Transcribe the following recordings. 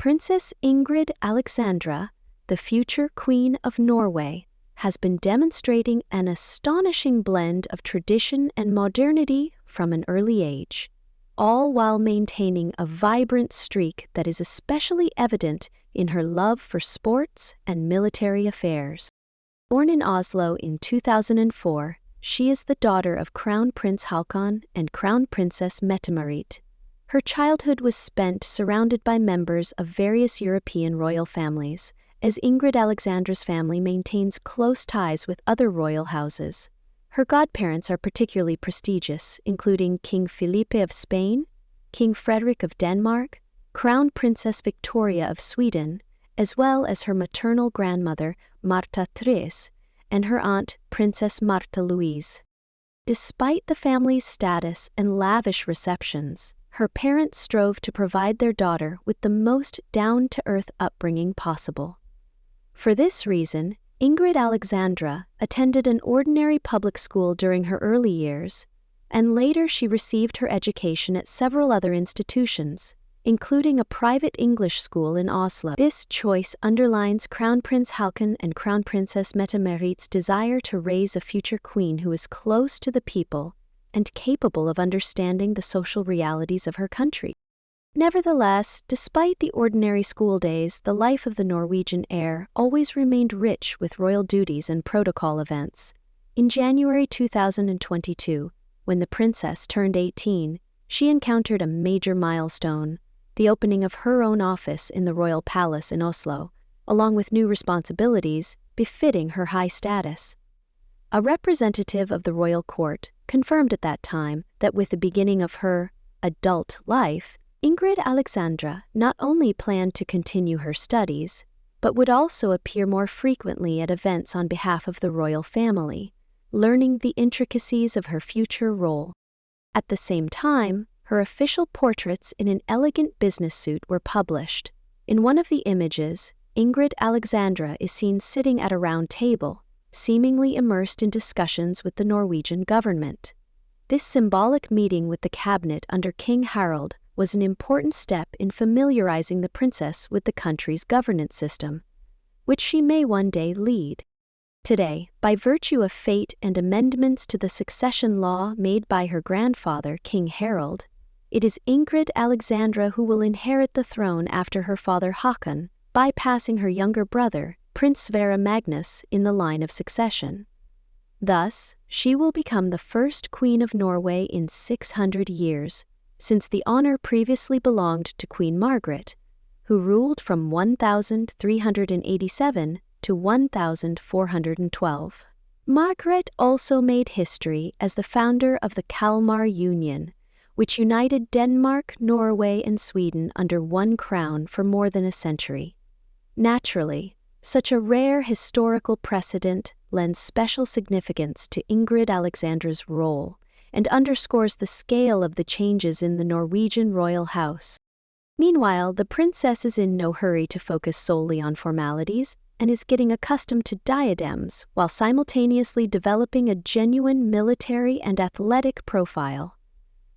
Princess Ingrid Alexandra, the future Queen of Norway, has been demonstrating an astonishing blend of tradition and modernity from an early age, all while maintaining a vibrant streak that is especially evident in her love for sports and military affairs. Born in Oslo in 2004, she is the daughter of Crown Prince Haakon and Crown Princess Mette-Marit. Her childhood was spent surrounded by members of various European royal families, as Ingrid Alexandra's family maintains close ties with other royal houses. Her godparents are particularly prestigious, including King Felipe of Spain, King Frederik of Denmark, Crown Princess Victoria of Sweden, as well as her maternal grandmother, Marta Therese, and her aunt, Princess Marta Louise. Despite the family's status and lavish receptions, her parents strove to provide their daughter with the most down-to-earth upbringing possible. For this reason, Ingrid Alexandra attended an ordinary public school during her early years, and later she received her education at several other institutions, including a private English school in Oslo. This choice underlines Crown Prince Haakon and Crown Princess Mette-Marit's desire to raise a future queen who is close to the people and capable of understanding the social realities of her country. Nevertheless, despite the ordinary school days, the life of the Norwegian heir always remained rich with royal duties and protocol events. In January 2022, when the princess turned 18, she encountered a major milestone, the opening of her own office in the royal palace in Oslo, along with new responsibilities befitting her high status. A representative of the royal court confirmed at that time that with the beginning of her adult life, Ingrid Alexandra not only planned to continue her studies, but would also appear more frequently at events on behalf of the royal family, learning the intricacies of her future role. At the same time, her official portraits in an elegant business suit were published. In one of the images, Ingrid Alexandra is seen sitting at a round table, seemingly immersed in discussions with the Norwegian government. This symbolic meeting with the cabinet under King Harald was an important step in familiarizing the princess with the country's governance system, which she may one day lead. Today, by virtue of fate and amendments to the succession law made by her grandfather, King Harald, it is Ingrid Alexandra who will inherit the throne after her father Haakon, bypassing her younger brother, Prince Sverre Magnus, in the line of succession. Thus, she will become the first Queen of Norway in 600 years, since the honor previously belonged to Queen Margaret, who ruled from 1387 to 1412. Margaret also made history as the founder of the Kalmar Union, which united Denmark, Norway, and Sweden under one crown for more than a century. Naturally, such a rare historical precedent lends special significance to Ingrid Alexandra's role and underscores the scale of the changes in the Norwegian royal house. Meanwhile, the princess is in no hurry to focus solely on formalities and is getting accustomed to diadems while simultaneously developing a genuine military and athletic profile.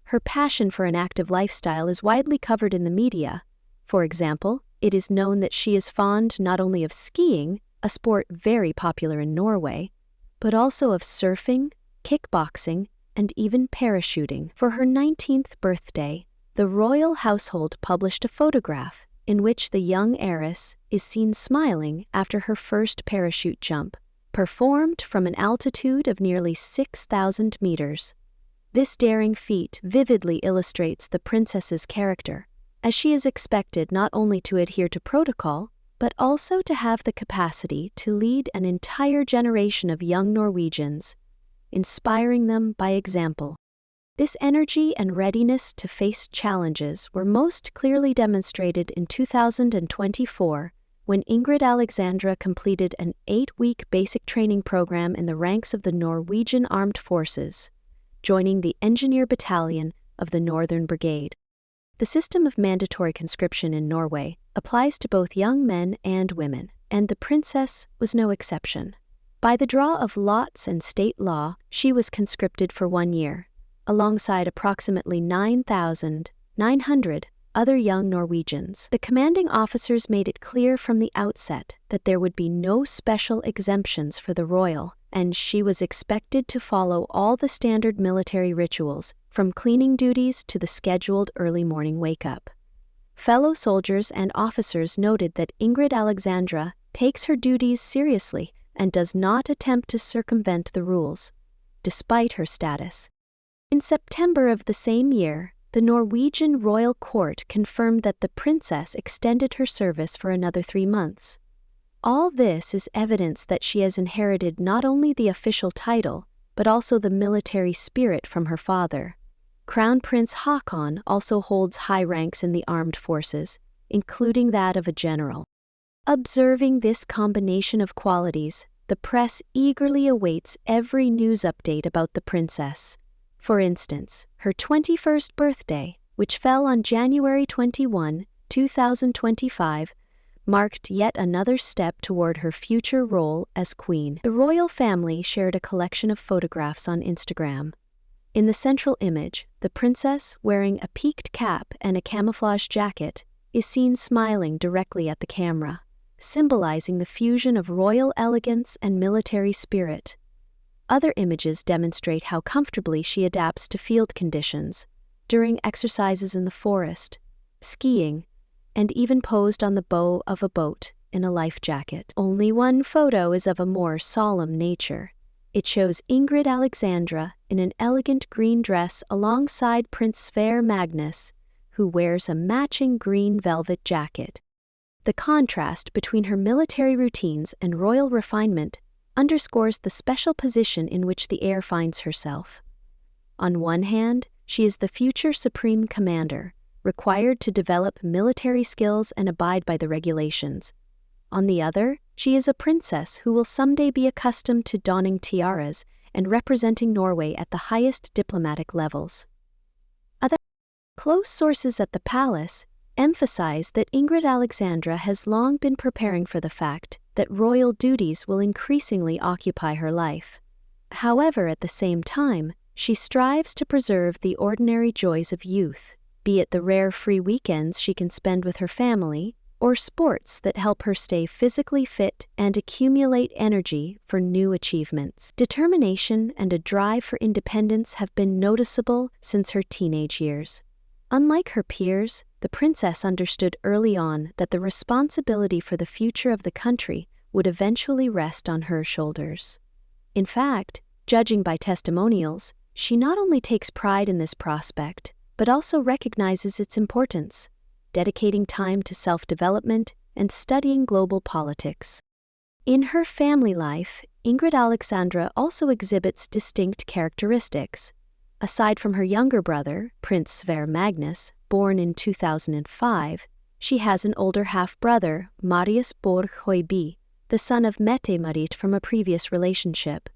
Her passion for an active lifestyle is widely covered in the media. For example, it is known that she is fond not only of skiing, a sport very popular in Norway, but also of surfing, kickboxing, and even parachuting. For her 19th birthday, the royal household published a photograph in which the young heiress is seen smiling after her first parachute jump, performed from an altitude of nearly 6,000 meters. This daring feat vividly illustrates the princess's character, as she is expected not only to adhere to protocol, but also to have the capacity to lead an entire generation of young Norwegians, inspiring them by example. This energy and readiness to face challenges were most clearly demonstrated in 2024 when Ingrid Alexandra completed an 8-week basic training program in the ranks of the Norwegian Armed Forces, joining the Engineer Battalion of the Northern Brigade. The system of mandatory conscription in Norway applies to both young men and women, and the princess was no exception. By the draw of lots and state law, she was conscripted for 1 year, alongside approximately 9,900 other young Norwegians. The commanding officers made it clear from the outset that there would be no special exemptions for the royal, and she was expected to follow all the standard military rituals, from cleaning duties to the scheduled early morning wake-up. Fellow soldiers and officers noted that Ingrid Alexandra takes her duties seriously and does not attempt to circumvent the rules, despite her status. In September of the same year, the Norwegian royal court confirmed that the princess extended her service for another 3 months. All this is evidence that she has inherited not only the official title, but also the military spirit from her father. Crown Prince Haakon also holds high ranks in the armed forces, including that of a general. Observing this combination of qualities, the press eagerly awaits every news update about the princess. For instance, her 21st birthday, which fell on January 21, 2025, marked yet another step toward her future role as queen. The royal family shared a collection of photographs on Instagram. In the central image, the princess, wearing a peaked cap and a camouflage jacket, is seen smiling directly at the camera, symbolizing the fusion of royal elegance and military spirit. Other images demonstrate how comfortably she adapts to field conditions, during exercises in the forest, skiing, and even posed on the bow of a boat in a life jacket. Only one photo is of a more solemn nature. It shows Ingrid Alexandra in an elegant green dress alongside Prince Sverre Magnus, who wears a matching green velvet jacket. The contrast between her military routines and royal refinement underscores the special position in which the heir finds herself. On one hand, she is the future supreme commander, required to develop military skills and abide by the regulations. On the other, she is a princess who will someday be accustomed to donning tiaras and representing Norway at the highest diplomatic levels. Other close sources at the palace emphasize that Ingrid Alexandra has long been preparing for the fact that royal duties will increasingly occupy her life. However, at the same time, she strives to preserve the ordinary joys of youth, be it the rare free weekends she can spend with her family, or sports that help her stay physically fit and accumulate energy for new achievements. Determination and a drive for independence have been noticeable since her teenage years. Unlike her peers, the princess understood early on that the responsibility for the future of the country would eventually rest on her shoulders. In fact, judging by testimonials, she not only takes pride in this prospect, but also recognizes its importance, dedicating time to self-development and studying global politics. In her family life, Ingrid Alexandra also exhibits distinct characteristics. Aside from her younger brother, Prince Sverre Magnus, born in 2005, she has an older half-brother, Marius Borg Høiby, the son of Mette-Marit from a previous relationship.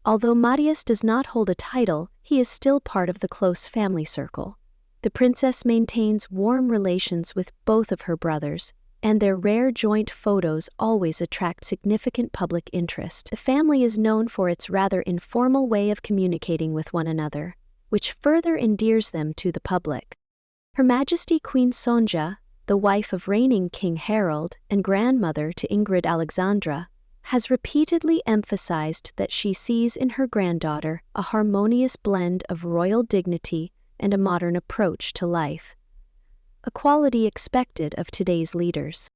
Although Marius does not hold a title, he is still part of the close family circle. The princess maintains warm relations with both of her brothers, and their rare joint photos always attract significant public interest. The family is known for its rather informal way of communicating with one another, which further endears them to the public. Her Majesty Queen Sonja, the wife of reigning King Harald and grandmother to Ingrid Alexandra, has repeatedly emphasized that she sees in her granddaughter a harmonious blend of royal dignity and a modern approach to life, a quality expected of today's leaders.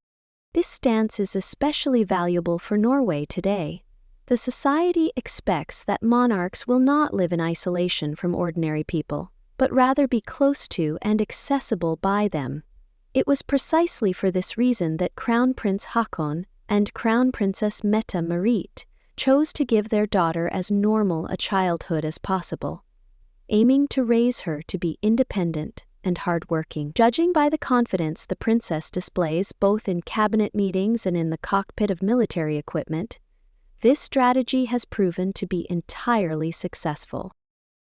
This stance is especially valuable for Norway today. The society expects that monarchs will not live in isolation from ordinary people, but rather be close to and accessible by them. It was precisely for this reason that Crown Prince Haakon and Crown Princess Mette-Marit chose to give their daughter as normal a childhood as possible, aiming to raise her to be independent and hardworking. Judging by the confidence the princess displays both in cabinet meetings and in the cockpit of military equipment, this strategy has proven to be entirely successful.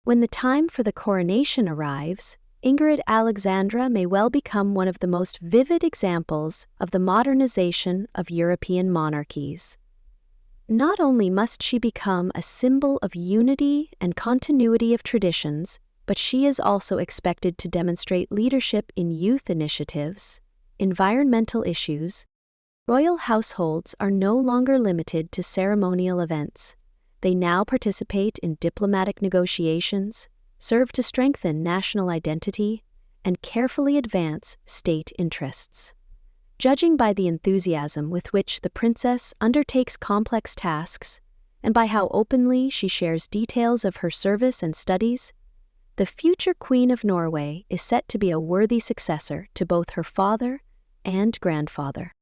When the time for the coronation arrives, Ingrid Alexandra may well become one of the most vivid examples of the modernization of European monarchies. Not only must she become a symbol of unity and continuity of traditions, but she is also expected to demonstrate leadership in youth initiatives, environmental issues. Royal households are no longer limited to ceremonial events. They now participate in diplomatic negotiations, serve to strengthen national identity, and carefully advance state interests. Judging by the enthusiasm with which the princess undertakes complex tasks, and by how openly she shares details of her service and studies, the future Queen of Norway is set to be a worthy successor to both her father and grandfather.